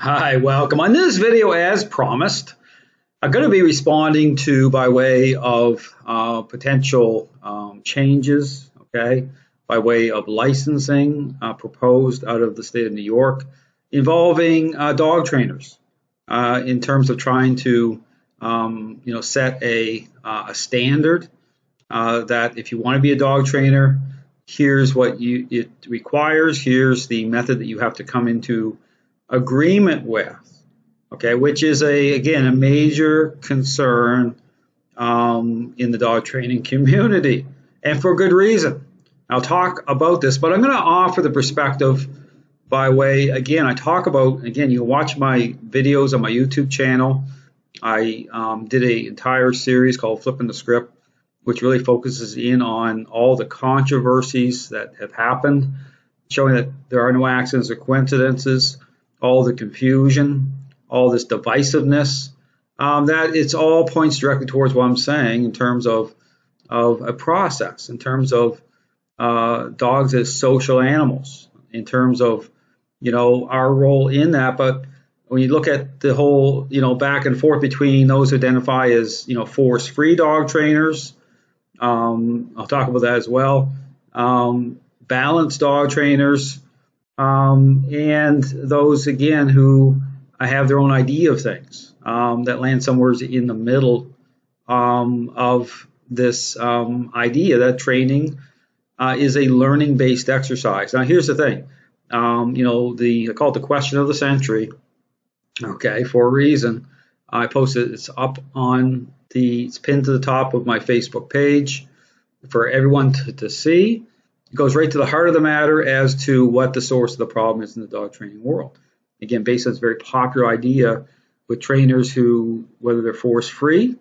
Hi, welcome. On this video, as promised, I'm going to be responding to by way of potential changes, okay, by way of licensing proposed out of the state of New York involving dog trainers in terms of trying to, set a standard that if you want to be a dog trainer, here's what it requires, here's the method that you have to come into agreement with, okay, which is again a major concern in the dog training community, and for good reason. I'll talk about this, but I'm going to offer the perspective by way, again, I talk about, again, you can watch my videos on my YouTube channel. I did an entire series called Flipping the Script, which really focuses in on all the controversies that have happened, showing that there are no accidents or coincidences, all the confusion, all this divisiveness, that it's all points directly towards what I'm saying in terms of a process, in terms of dogs as social animals, in terms of, our role in that. But when you look at the whole, back and forth between those who identify as, force-free dog trainers, I'll talk about that as well, balanced dog trainers, and those, again, who have their own idea of things that land somewhere in the middle of this idea that training is a learning-based exercise. Now, here's the thing. I call it the question of the century, okay, for a reason. I posted it's up on it's pinned to the top of my Facebook page for everyone to see. It goes right to the heart of the matter as to what the source of the problem is in the dog training world. Again, based on this very popular idea with trainers who, whether they're force-free,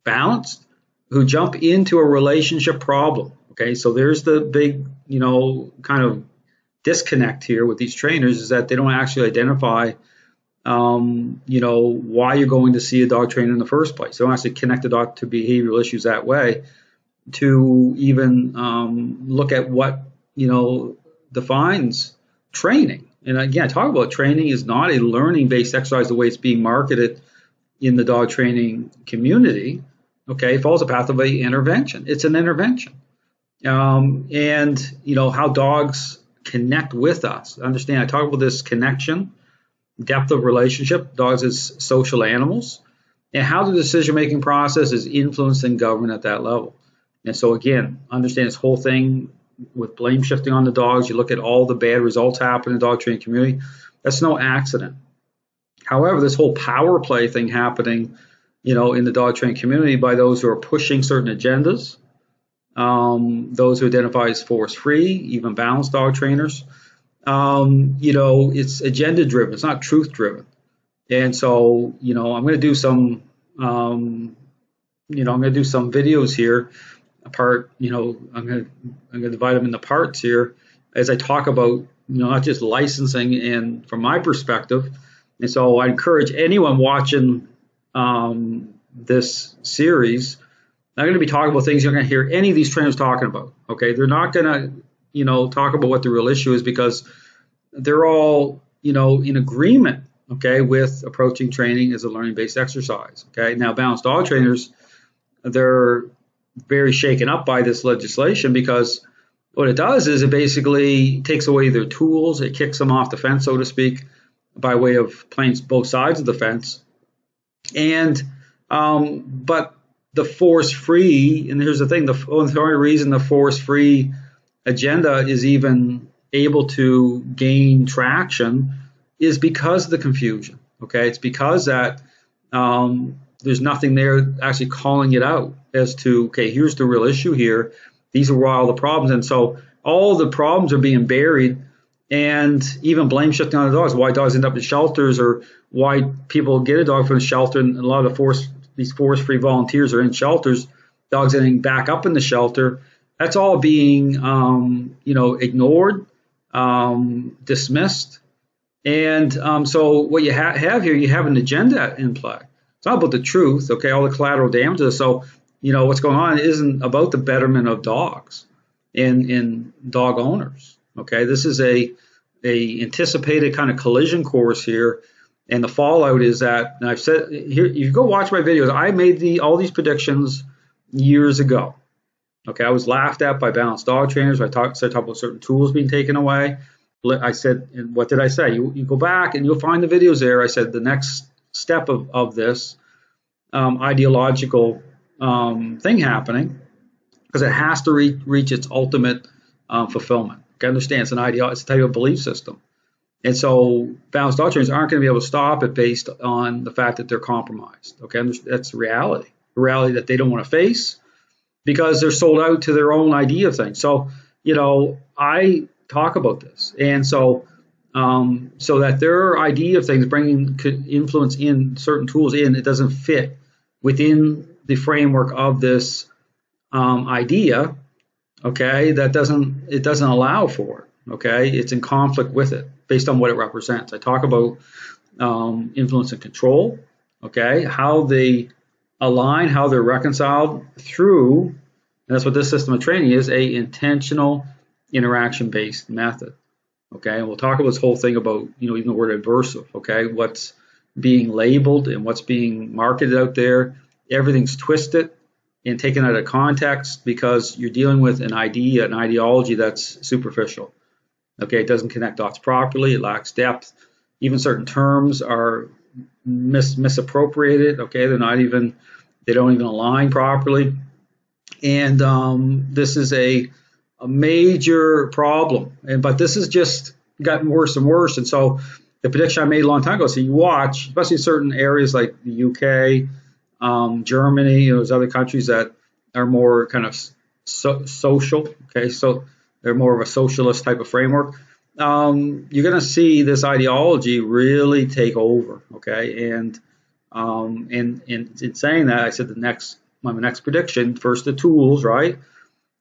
balanced, who jump into a relationship problem. Okay, so there's the big, kind of disconnect here with these trainers, is that they don't actually identify, why you're going to see a dog trainer in the first place. They don't actually connect the dog to behavioral issues that way, to even look at what defines training. And again, I talk about training is not a learning-based exercise the way it's being marketed in the dog training community. Okay, it follows a path of a intervention. It's an intervention, and how dogs connect with us. Understand? I talk about this connection, depth of relationship. Dogs as social animals, and how the decision-making process is influenced and governed at that level. And so again, understand this whole thing with blame shifting on the dogs. You look at all the bad results happen in the dog training community. That's no accident. However, this whole power play thing happening, in the dog training community by those who are pushing certain agendas, those who identify as force-free, even balanced dog trainers, it's agenda-driven. It's not truth-driven. And so, I'm going to do some, I'm going to do some videos here. I'm going to divide them into parts here as I talk about, not just licensing and from my perspective. And so I encourage anyone watching this series, I'm going to be talking about things you're going to hear any of these trainers talking about. Okay, they're not going to, talk about what the real issue is, because they're all, in agreement, okay, with approaching training as a learning-based exercise. Okay, now balanced dog trainers, they're very shaken up by this legislation, because what it does is it basically takes away their tools. It kicks them off the fence, so to speak, by way of playing both sides of the fence. And but the force-free, and here's the thing, the only reason the force-free agenda is even able to gain traction is because of the confusion. Okay, it's because that there's nothing there actually calling it out as to, okay, here's the real issue here. These are all the problems. And so all the problems are being buried, and even blame shifting on the dogs, why dogs end up in shelters, or why people get a dog from the shelter, and a lot of these force-free volunteers are in shelters, dogs ending back up in the shelter. That's all being, ignored, dismissed. And so what you have here, you have an agenda in play. It's not about the truth, okay, all the collateral damages. So, what's going on isn't about the betterment of dogs and dog owners, okay? This is a anticipated kind of collision course here And the fallout is that, and I've said here, you go watch my videos. I made all these predictions years ago. Okay, I was laughed at by balanced dog trainers. I talked about certain tools being taken away. I said, and what did I say? You go back and you'll find the videos there. I said the next step of this ideological thing happening, because it has to reach its ultimate fulfillment. Okay, understand it's it's a type of belief system. And so balanced dog trainers aren't going to be able to stop it based on the fact that they're compromised. Okay, that's the reality that they don't want to face, because they're sold out to their own idea of things. So, I talk about this. And so that their idea of things bringing influence in certain tools it doesn't fit within the framework of this idea, okay, it doesn't allow for it, okay? It's in conflict with it based on what it represents. I talk about influence and control, okay, how they align, how they're reconciled through, and that's what this system of training is, a intentional interaction-based method, okay? And we'll talk about this whole thing about, even the word aversive, okay, what's being labeled and what's being marketed out there. Everything's twisted and taken out of context because you're dealing with an ideology that's superficial, okay? It doesn't connect dots properly, it lacks depth. Even certain terms are misappropriated, okay? They don't even align properly. And this is a major problem. But this has just gotten worse and worse. And so the prediction I made a long time ago, so you watch, especially certain areas like the UK, Germany, those other countries that are more kind of social, okay? So they're more of a socialist type of framework. You're going to see this ideology really take over, okay? And in saying that, I said my next prediction, first the tools, right?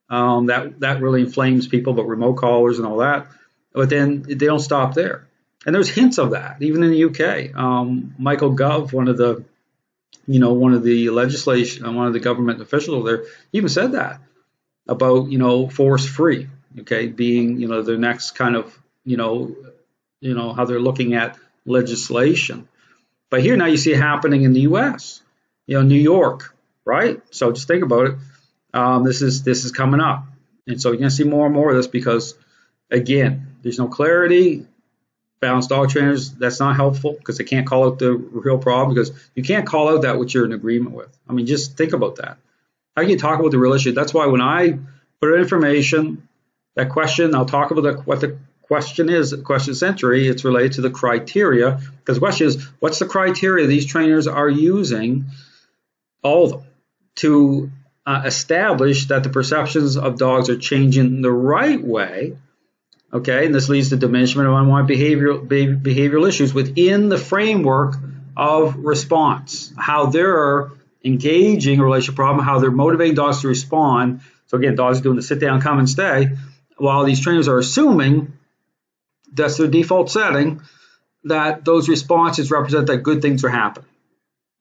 That really inflames people, but remote callers and all that. But then they don't stop there. And there's hints of that, even in the UK. Michael Gove, one of the government officials there, even said that about, force free, okay, being, the next kind of, how they're looking at legislation. But here now you see it happening in the US, New York, right? So just think about it. This is coming up. And so you're going to see more and more of this because, again, there's no clarity. Balanced dog trainers, that's not helpful because they can't call out the real problem, because you can't call out that which you're in agreement with. I mean, just think about that. How can you talk about the real issue? That's why when I put out information, that question, I'll talk about what the question is, the question century, it's related to the criteria, because the question is, what's the criteria these trainers are using, all of them, to establish that the perceptions of dogs are changing the right way, okay? And this leads to diminishment of unwanted behavioral issues within the framework of response, how they're engaging a relationship problem, how they're motivating dogs to respond. So again, dogs are doing the sit down, come and stay, while these trainers are assuming that's their default setting, that those responses represent that good things are happening,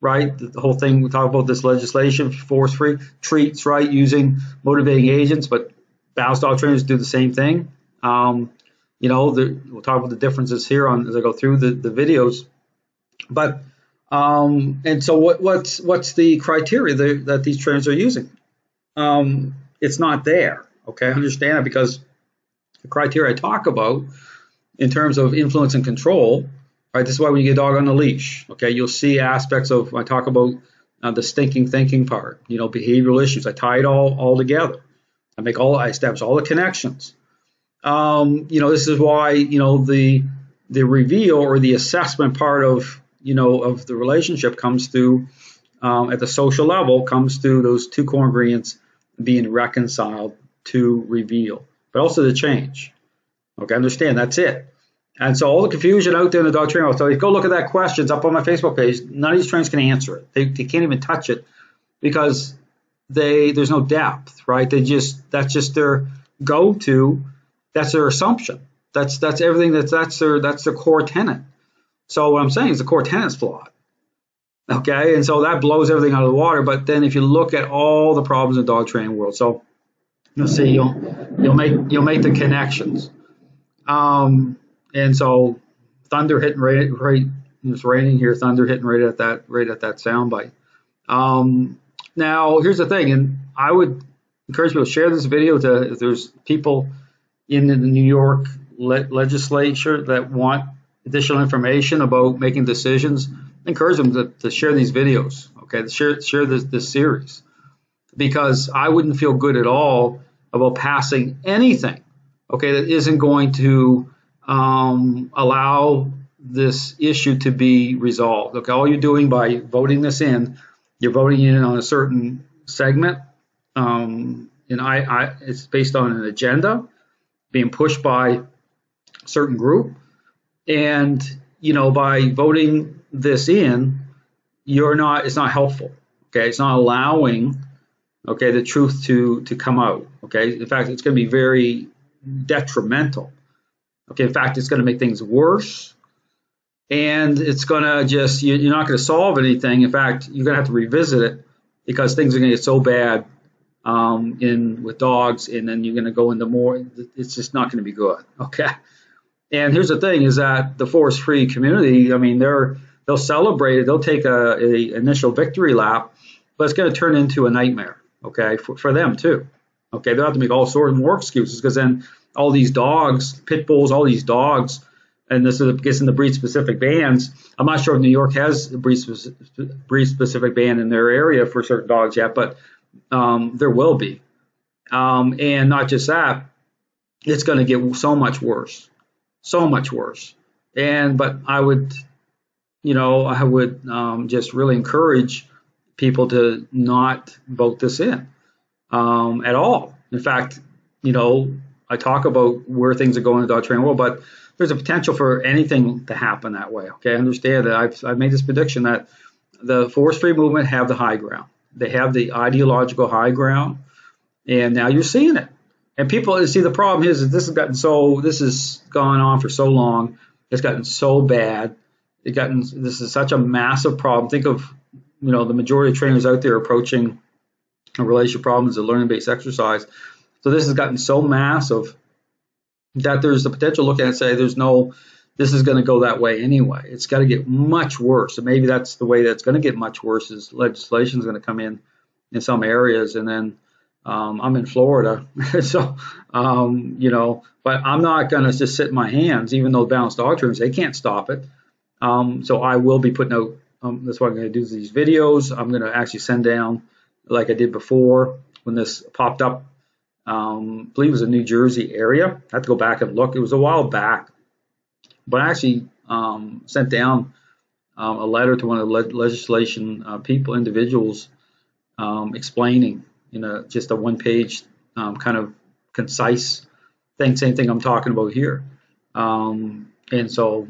right? The whole thing, we talk about this legislation, force-free treats, right, using motivating agents, but balanced dog trainers do the same thing. We'll talk about the differences here as I go through the videos. But and so what's the criteria that these trainers are using? It's not there. Okay, I understand it, because the criteria I talk about in terms of influence and control, right? This is why when you get a dog on the leash, okay, you'll see aspects of, I talk about the stinking thinking part, behavioral issues. I tie it all together. I establish all the connections. This is why, the reveal or the assessment part of, of the relationship comes through, at the social level, comes through those two core ingredients being reconciled to reveal, but also the change. Okay, understand, that's it. And so all the confusion out there in the dog training, so go look at that questions up on my Facebook page. None of these trainers can answer it. They can't even touch it because there's no depth, right? That's just their go-to. That's their assumption. That's everything. That's their core tenet. So what I'm saying is the core tenet's flawed. Okay, and so that blows everything out of the water. But then if you look at all the problems in the dog training world, so you'll see you'll make the connections. And so thunder hitting right It's raining here, thunder hitting right at that soundbite. Now here's the thing, and I would encourage people to share this video if there's people in the New York legislature that want additional information about making decisions. Encourage them to share these videos, okay? To share this series, because I wouldn't feel good at all about passing anything, okay, that isn't going to allow this issue to be resolved. Okay, all you're doing by voting this in, you're voting in on a certain segment, and it's based on an agenda being pushed by a certain group, and by voting this in, it's not helpful. Okay, it's not allowing, okay, the truth to come out. Okay, in fact, it's going to be very detrimental. Okay, in fact, it's going to make things worse, and it's going to you're not going to solve anything. In fact, you're going to have to revisit it because things are going to get so bad with dogs, and then you're going to go into more. It's just not going to be good. Okay, and here's the thing: is that the forest-free community, I mean, they'll celebrate it. They'll take a initial victory lap, but it's going to turn into a nightmare. Okay, for them too. Okay, they'll have to make all sorts more excuses because then all these dogs, pit bulls, all these dogs, and this gets in the breed-specific bans. I'm not sure if New York has a breed-specific ban in their area for certain dogs yet, but there will be. And not just that, it's going to get so much worse. But I would just really encourage people to not vote this in at all. In fact, I talk about where things are going in the dog training world, but there's a potential for anything to happen that way. Okay, I understand that. I've made this prediction that the forest-free movement have the high ground. They have the ideological high ground, and now you're seeing it. And people see the problem is that this has gone on for so long. It's gotten so bad. This is such a massive problem. Think of the majority of trainers out there approaching a relationship problem as a learning-based exercise. So this has gotten so massive that there's the potential to look at it and say this is going to go that way anyway. It's got to get much worse. And maybe that's the way that's going to get much worse is legislation is going to come in some areas. And then I'm in Florida, so, but I'm not going to just sit in my hands, even though balanced dog trainers, they can't stop it. So I will be putting out, that's what I'm going to do is these videos. I'm going to actually send down, like I did before when this popped up, I believe it was a New Jersey area. I have to go back and look. It was a while back. But I actually sent down a letter to one of the legislation individuals, explaining, just a one-page kind of concise thing, same thing I'm talking about here. And so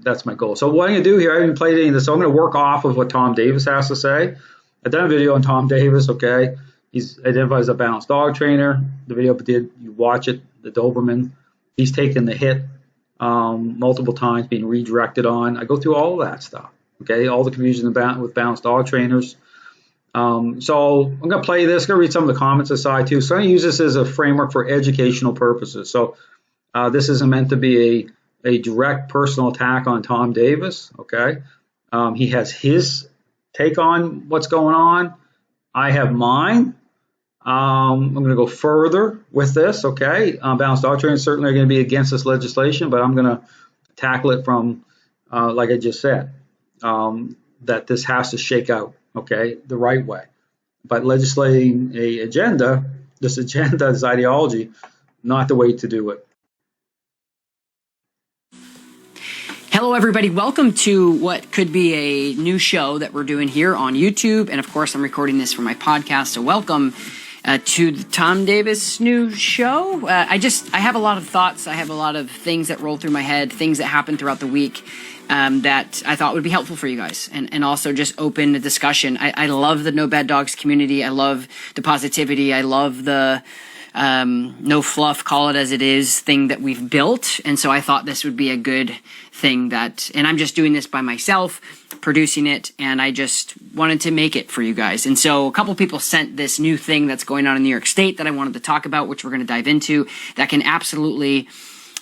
that's my goal. So what I'm going to do here, I haven't played any of this, so I'm going to work off of what Tom Davis has to say. I've done a video on Tom Davis, okay? He's identified as a balanced dog trainer. The video you watch it, the Doberman. He's taken the hit multiple times, being redirected on. I go through all of that stuff, okay? All the confusion with balanced dog trainers. So I'm going to play this. I'm going to read some of the comments aside too. So I'm going to use this as a framework for educational purposes. So this isn't meant to be a direct personal attack on Tom Davis, okay? He has his take on what's going on. I have mine. I'm going to go further with this, okay? Balanced dog trainers certainly are going to be against this legislation, but I'm going to tackle it from, like I just said, that this has to shake out, okay, the right way. But legislating this ideology, not the way to do it. Hello, everybody. Welcome to what could be a new show that we're doing here on YouTube. And of course, I'm recording this for my podcast. So welcome to the Tom Davis new show. I have a lot of thoughts. I have a lot of things that roll through my head, things that happen throughout the week that I thought would be helpful for you guys. And also just open the discussion. I love the No Bad Dogs community. I love the positivity. I love the no fluff, call it as it is thing that we've built. And so I thought this would be a good thing and I'm just doing this by myself, producing it, and I just wanted to make it for you guys. And so a couple people sent this new thing that's going on in New York State that I wanted to talk about, which we're going to dive into, that can absolutely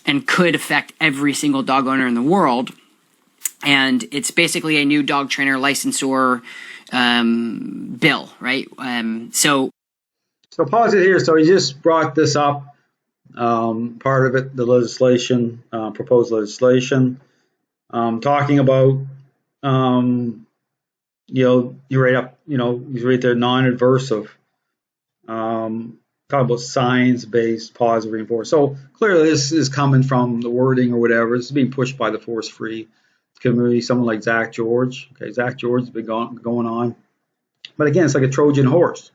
and could affect every single dog owner in the world. and it's basically a new dog trainer licensor bill, right? So pause it here. So he just brought this up. Part of it, the legislation, proposed legislation, talking about, you right up, he's right there, non-adversive, talking about science-based positive reinforcement. So clearly this is coming from the wording or whatever. This is being pushed by the force-free community, someone like Zach George. Okay, Zach George has been going on. But again, it's like a Trojan horse.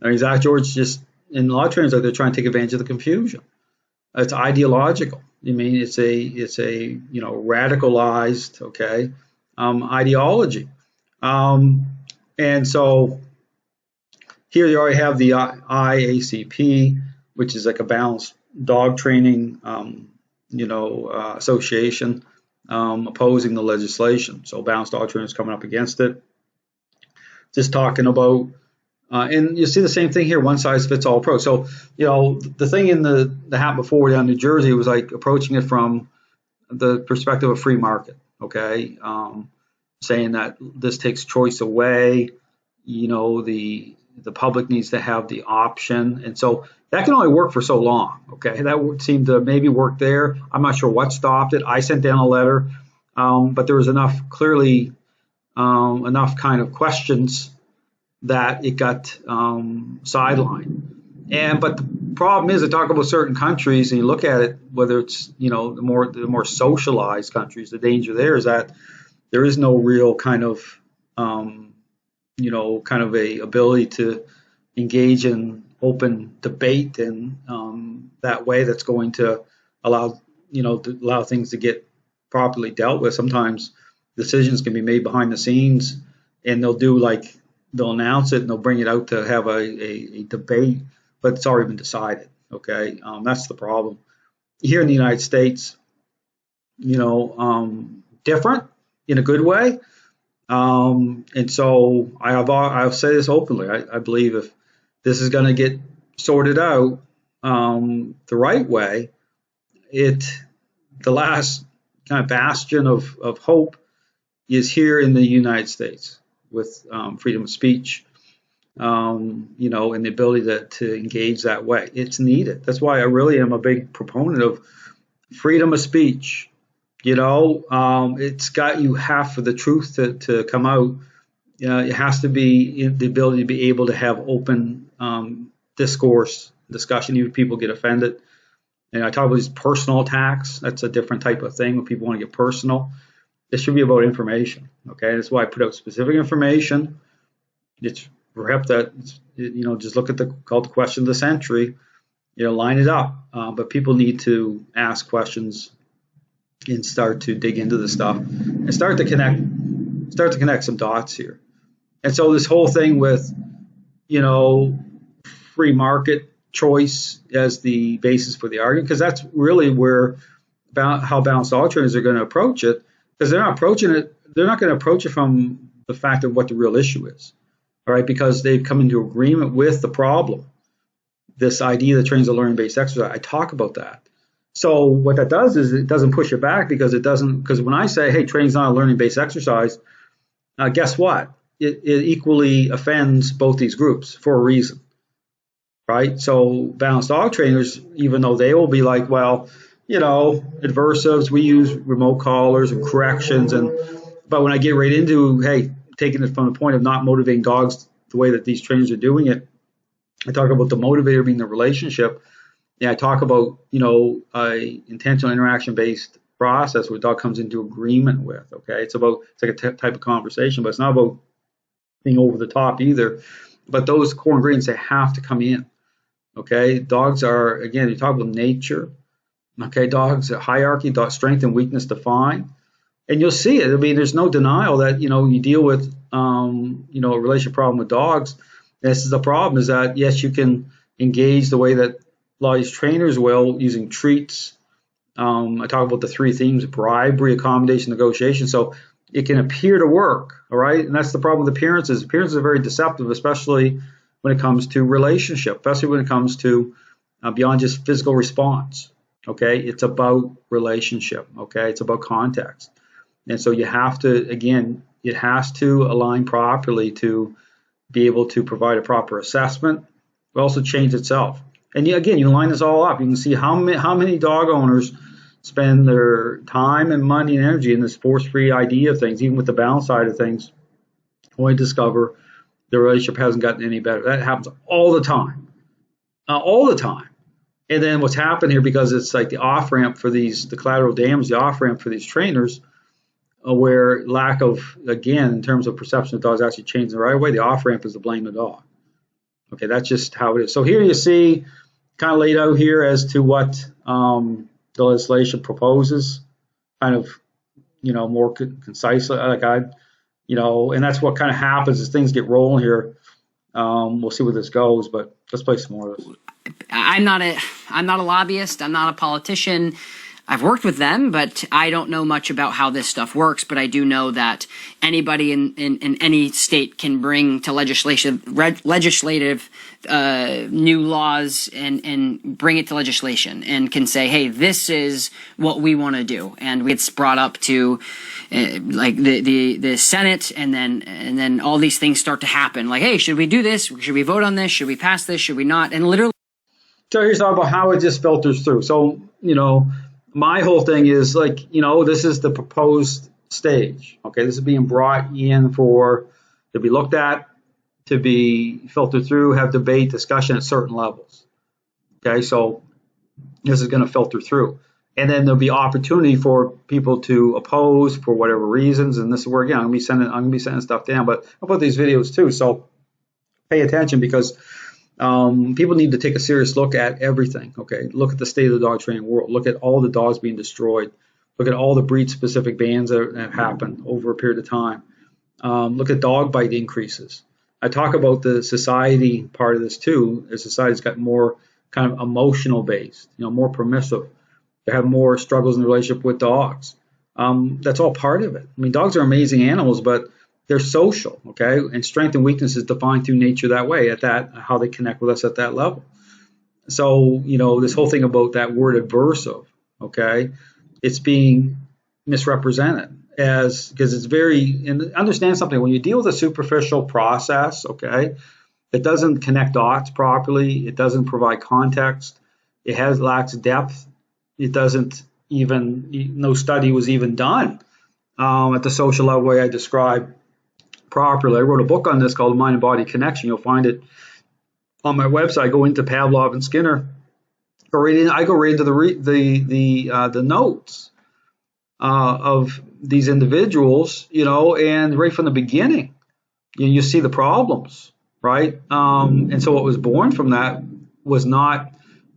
I mean, Zach George just, in a lot of trainers, they're trying to take advantage of the confusion. It's ideological. I mean, it's a radicalized, okay, ideology. And so here you already have the IACP, which is like a balanced dog training, association, opposing the legislation. So balanced dog trainers coming up against it. Just talking about, and you see the same thing here, one size fits all approach. So, the thing in the hat before down in New Jersey was like approaching it from the perspective of free market, okay? Saying that this takes choice away, the public needs to have the option. And so that can only work for so long, okay? That would seem to maybe work there. I'm not sure what stopped it. I sent down a letter, but there was enough kind of questions that it got sidelined. But the problem is, I talk about certain countries, and you look at it, whether it's the more socialized countries, the danger there is that there is no real kind of a ability to engage in open debate and that way that's going to allow things to get properly dealt with. Sometimes decisions can be made behind the scenes, and they'll announce it and they'll bring it out to have a debate, but it's already been decided. Okay, that's the problem. Here in the United States, different in a good way. And so I'll say this openly. I believe if this is going to get sorted out the right way, the last kind of bastion of hope is here in the United States with freedom of speech, and the ability to engage that way. It's needed. That's why I really am a big proponent of freedom of speech. It's got you half of the truth to come out. It has to be the ability to be able to have open discourse, discussion. Even people get offended. And I talk about these personal attacks. That's a different type of thing when people want to get personal. This should be about information. Okay, that's why I put out specific information. It's perhaps that just look at called the question of the century. Line it up. But people need to ask questions and start to dig into the stuff and start to connect some dots here. And so this whole thing with free market choice as the basis for the argument, because that's really how balanced dog trainers are going to approach it, because they're not going to approach it from the fact of what the real issue is, all right, because they've come into agreement with the problem, this idea that trains a learning-based exercise. I talk about that. So what that does is it doesn't push it back, because when I say, hey, training's not a learning-based exercise, guess what? It equally offends both these groups for a reason, right? So balanced dog trainers, even though they will be like, well, adversives, we use remote collars and corrections, but when I get right into, hey, taking it from the point of not motivating dogs the way that these trainers are doing it, I talk about the motivator being the relationship. I talk about, a intentional interaction-based process where the dog comes into agreement with, okay? It's like a type of conversation, but it's not about being over the top either. But those core ingredients, they have to come in, okay? Dogs are, again, you talk about nature, okay? Dogs, hierarchy, strength and weakness defined. And you'll see it. I mean, there's no denial that, you deal with, a relationship problem with dogs. This is the problem, is that, yes, you can engage the way that a lot of these trainers will, using treats. I talk about the three themes: bribery, accommodation, negotiation. So it can appear to work, all right? And that's the problem with appearances. Appearances are very deceptive, especially when it comes to relationship, especially when it comes to beyond just physical response, okay? It's about relationship, okay? It's about context. And so you have to, again, it has to align properly to be able to provide a proper assessment, but also change itself. And again, you line this all up. You can see how many dog owners spend their time and money and energy in this force-free idea of things, even with the balance side of things, only discover the relationship hasn't gotten any better. That happens all the time. All the time. And then what's happened here, because it's like the off-ramp for the collateral damage, the off-ramp for these trainers, where lack of, again, in terms of perception of dogs actually changing the right way, the off-ramp is to blame the dog. Okay, that's just how it is. So here you see kind of laid out here as to what the legislation proposes, kind of, more concisely, and that's what kind of happens as things get rolling here. We'll see where this goes, but let's play some more of this. I'm not a lobbyist. I'm not a politician. I've worked with them, but I don't know much about how this stuff works. But I do know that anybody in any state can bring to legislative new laws and bring it to legislation and can say, hey, this is what we want to do. And it's brought up to like the Senate, and then all these things start to happen. Like, hey, should we do this? Should we vote on this? Should we pass this? Should we not? And literally. So here's all about how it just filters through. So, my whole thing is like, this is the proposed stage. Okay, this is being brought in to be looked at, to be filtered through, have debate, discussion at certain levels. Okay, so this is going to filter through. And then there'll be opportunity for people to oppose for whatever reasons. And this is where, again, I'm going to be sending stuff down, but I'll put these videos too. So pay attention, because people need to take a serious look at everything. Okay, look at the state of the dog training world. Look at all the dogs being destroyed. Look at all the breed-specific bans that have happened over a period of time. Look at dog bite increases. I talk about the society part of this too. The society's got more kind of emotional based, more permissive. They have more struggles in the relationship with dogs. That's all part of it. I mean, dogs are amazing animals, but they're social, okay? And strength and weakness is defined through nature that way, how they connect with us at that level. So, this whole thing about that word aversive, okay, it's being misrepresented because it's and understand something, when you deal with a superficial process, okay, it doesn't connect dots properly, it doesn't provide context, it lacks depth, it doesn't even, no study was even done at the social level way I described properly. I wrote a book on this called Mind and Body Connection. You'll find it on my website. Go into Pavlov and Skinner. I go right into the notes of these individuals, and right from the beginning, you see the problems, right? And so what was born from that was not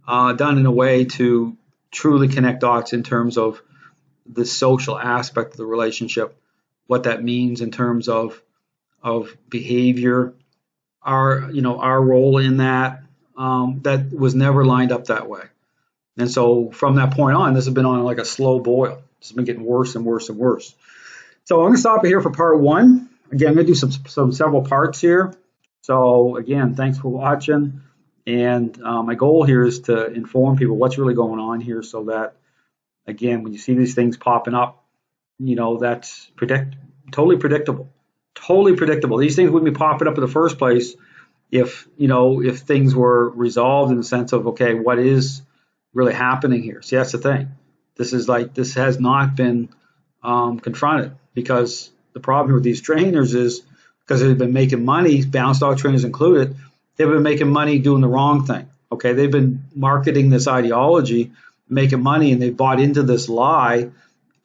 done in a way to truly connect dots in terms of the social aspect of the relationship, what that means in terms of behavior, our role in that, that was never lined up that way. And so from that point on, this has been on like a slow boil. This has been getting worse and worse and worse. So I'm going to stop it here for part one. Again, I'm going to do several parts here. So again, thanks for watching. And my goal here is to inform people what's really going on here, so that, again, when you see these things popping up, that's totally predictable. Totally predictable. These things wouldn't be popping up in the first place if things were resolved in the sense of, okay, what is really happening here? See, that's the thing. This has not been confronted, because the problem with these trainers is because they've been making money, balance dog trainers included, they've been making money doing the wrong thing. Okay, they've been marketing this ideology, making money, and they've bought into this lie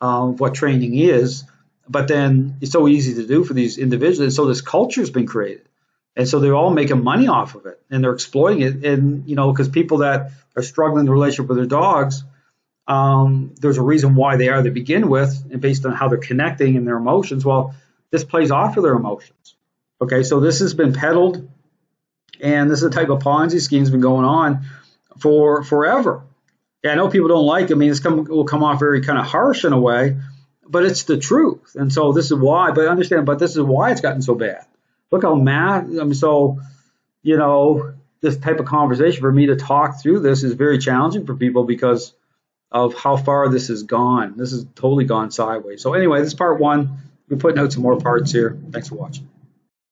of what training is. But then it's so easy to do for these individuals. And so this culture has been created. And so they're all making money off of it, and they're exploiting it. And, because people that are struggling in the relationship with their dogs, there's a reason why they are to begin with, and based on how they're connecting and their emotions. Well, this plays off of their emotions. Okay, so this has been peddled, and this is the type of Ponzi scheme that's been going on for forever. Yeah, I know people don't like it. I mean, will come off very kind of harsh in a way, but it's the truth. And so this is why, but this is why it's gotten so bad. Look how mad, this type of conversation, for me to talk through this is very challenging for people, because of how far this has gone. This has totally gone sideways. So anyway, this is part one. We're putting out some more parts here. Thanks for watching.